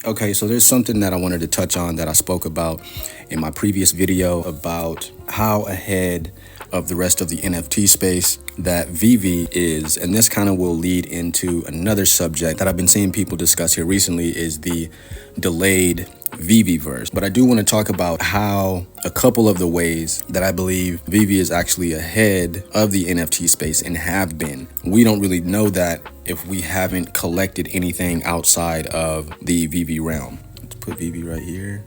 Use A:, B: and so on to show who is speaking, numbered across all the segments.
A: Okay, so there's something that I wanted to touch on that I spoke about in my previous video about how ahead of the rest of the NFT space that VEVE is, and this kind of will lead into another subject that I've been seeing people discuss here recently is the delayed VEVE-verse. But I do want to talk about how a couple of the ways that I believe VEVE is actually ahead of the NFT space and have been. We don't really know that if we haven't collected anything outside of the VEVE realm. Let's put VEVE right here.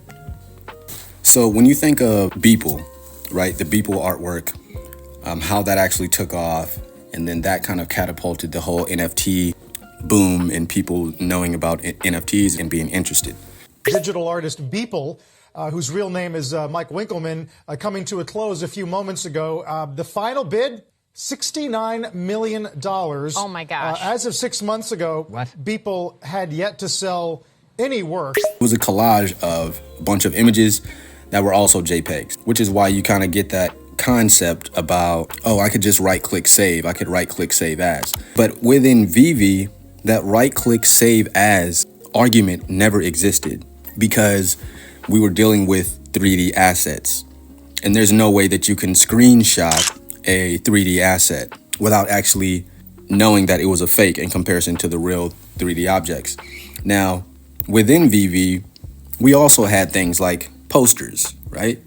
A: So when you think of Beeple, right, the Beeple artwork, how that actually took off, and then that kind of catapulted the whole NFT boom and people knowing about NFTs and being interested.
B: Digital artist Beeple, whose real name is Mike Winkleman, coming to a close a few moments ago. The final bid, $69 million.
C: Oh my gosh.
B: As of 6 months ago, Beeple had yet to sell any work.
A: It was a collage of a bunch of images that were also JPEGs, which is why you kind of get that concept about, oh, I could just right-click save. I could right-click save as. But within VEVE, that right-click save as argument never existed because we were dealing with 3D assets. And there's no way that you can screenshot a 3D asset without actually knowing that it was a fake in comparison to the real 3D objects. Now, within VEVE, we also had things like posters, right?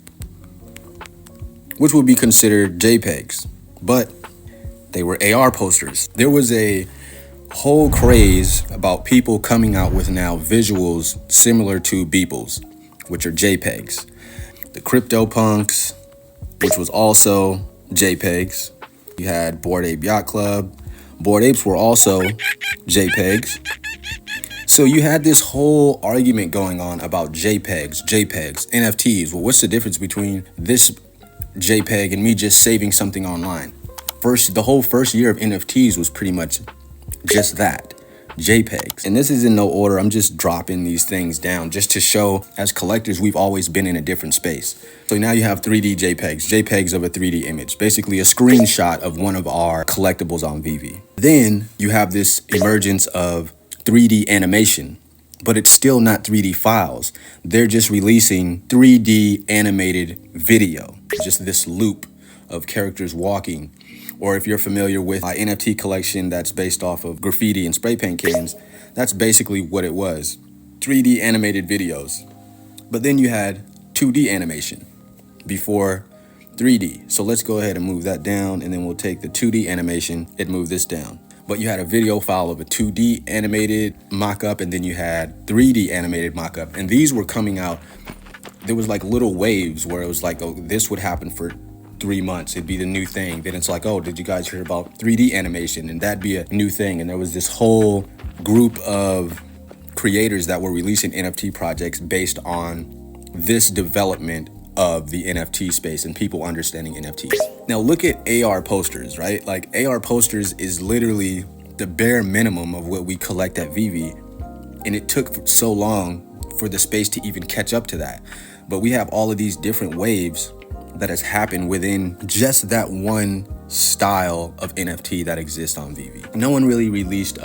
A: Which would be considered JPEGs, but they were AR posters. There was a whole craze about people coming out with now visuals similar to Beeple's, which are JPEGs. The CryptoPunks, which was also JPEGs. You had Bored Ape Yacht Club. Bored Apes were also JPEGs. So you had this whole argument going on about JPEGs, NFTs. Well, what's the difference between this JPEG and me just saving something online? The whole first year of NFTs was pretty much just that, JPEGs. And this is in no order. I'm just dropping these things down just to show, as collectors, we've always been in a different space. So now you have 3D JPEGs of a 3D image, basically a screenshot of one of our collectibles on VEVE. Then you have this emergence of 3D animation, but it's still not 3D files. They're just releasing 3D animated video, just this loop of characters walking. Or if you're familiar with my NFT collection that's based off of graffiti and spray paint cans, that's basically what it was, 3D animated videos. But then you had 2D animation before 3D. So let's go ahead and move that down, and then we'll take the 2D animation and move this down. But you had a video file of a 2D animated mock-up, and then you had 3D animated mock-up. And these were coming out, there was like little waves where it was like, oh, this would happen for 3 months. It'd be the new thing. Then it's like, oh, did you guys hear about 3D animation? And that'd be a new thing. And there was this whole group of creators that were releasing NFT projects based on this development of the NFT space and people understanding NFTs. Now look at AR posters, right? Like AR posters is literally the bare minimum of what we collect at VEVE. And it took so long for the space to even catch up to that. But we have all of these different waves that has happened within just that one style of NFT that exists on VEVE. No one really released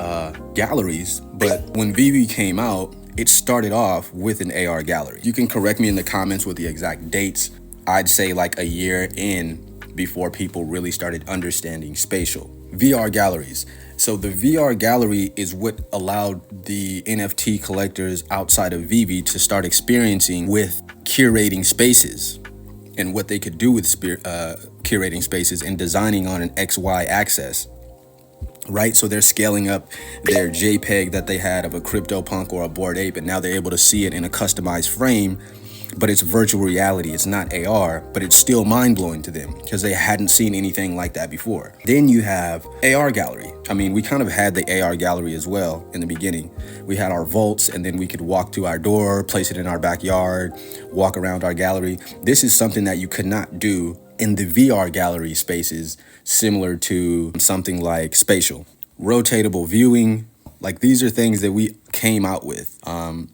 A: galleries, but when VEVE came out, it started off with an AR gallery. You can correct me in the comments with the exact dates. I'd say like a year in before people really started understanding spatial. VR galleries. So the VR gallery is what allowed the NFT collectors outside of VEVE to start experiencing with curating spaces and what they could do with curating spaces and designing on an XY axis. Right, so they're scaling up their JPEG that they had of a CryptoPunk or a Bored Ape, and now they're able to see it in a customized frame, but it's virtual reality. It's not AR, but it's still mind-blowing to them because they hadn't seen anything like that before. Then you have AR gallery. I mean, we kind of had the AR gallery as well in the beginning. We had our vaults, and then we could walk to our door, place it in our backyard, walk around our gallery. This is something that you could not do in the VR gallery spaces, similar to something like spatial. Rotatable viewing, like these are things that we came out with.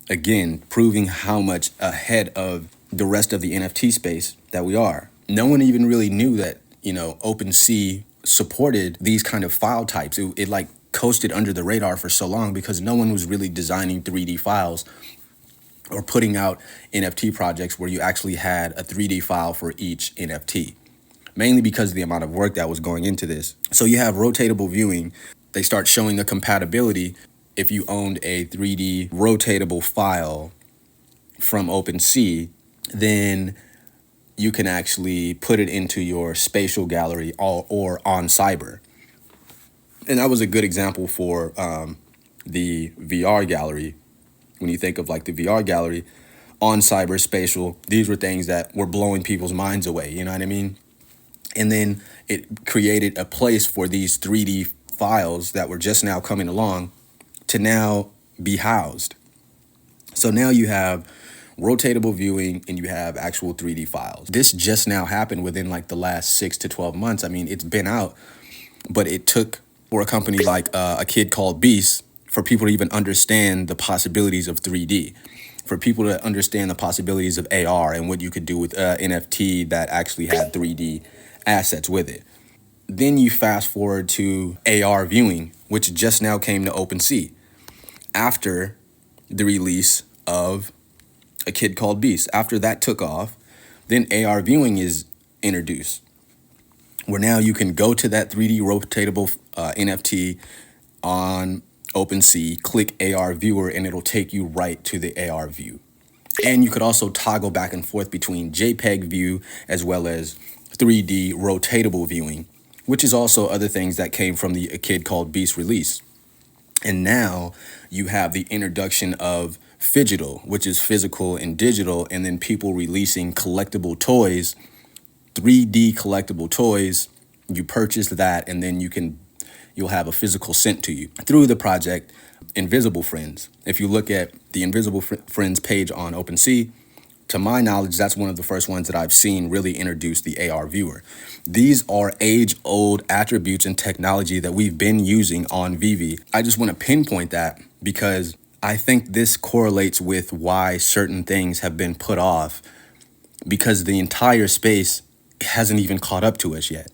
A: Again, proving how much ahead of the rest of the NFT space that we are. No one even really knew that, OpenSea supported these kind of file types. It like coasted under the radar for so long because no one was really designing 3D files or putting out NFT projects where you actually had a 3D file for each NFT, mainly because of the amount of work that was going into this. So you have rotatable viewing. They start showing the compatibility. If you owned a 3D rotatable file from OpenSea, then you can actually put it into your spatial gallery or on Cyber. And that was a good example for the VR gallery. When you think of like the VR gallery on Cyber, spatial, these were things that were blowing people's minds away, you know what I mean? And then it created a place for these 3D files that were just now coming along to now be housed. So now you have rotatable viewing and you have actual 3D files. This just now happened within like the last 6 to 12 months. I mean, it's been out, but it took for a company like a kid called Beast for people to even understand the possibilities of 3D, for people to understand the possibilities of AR and what you could do with NFT that actually had 3D assets with it. Then you fast forward to AR viewing, which just now came to OpenSea after the release of a kid called Beast. After that took off, then AR viewing is introduced, where now you can go to that 3D rotatable NFT on OpenSea, click AR viewer, and it'll take you right to the AR view. And you could also toggle back and forth between JPEG view as well as 3D rotatable viewing, which is also other things that came from the A Kid Called Beast release. And now you have the introduction of phygital, which is physical and digital, and then people releasing collectible toys, 3D collectible toys. You purchase that, and then you'll have a physical sent to you through the project Invisible Friends. If you look at the Invisible Friends page on OpenSea, to my knowledge, that's one of the first ones that I've seen really introduce the AR viewer. These are age-old attributes and technology that we've been using on VEVE. I just want to pinpoint that because I think this correlates with why certain things have been put off, because the entire space hasn't even caught up to us yet.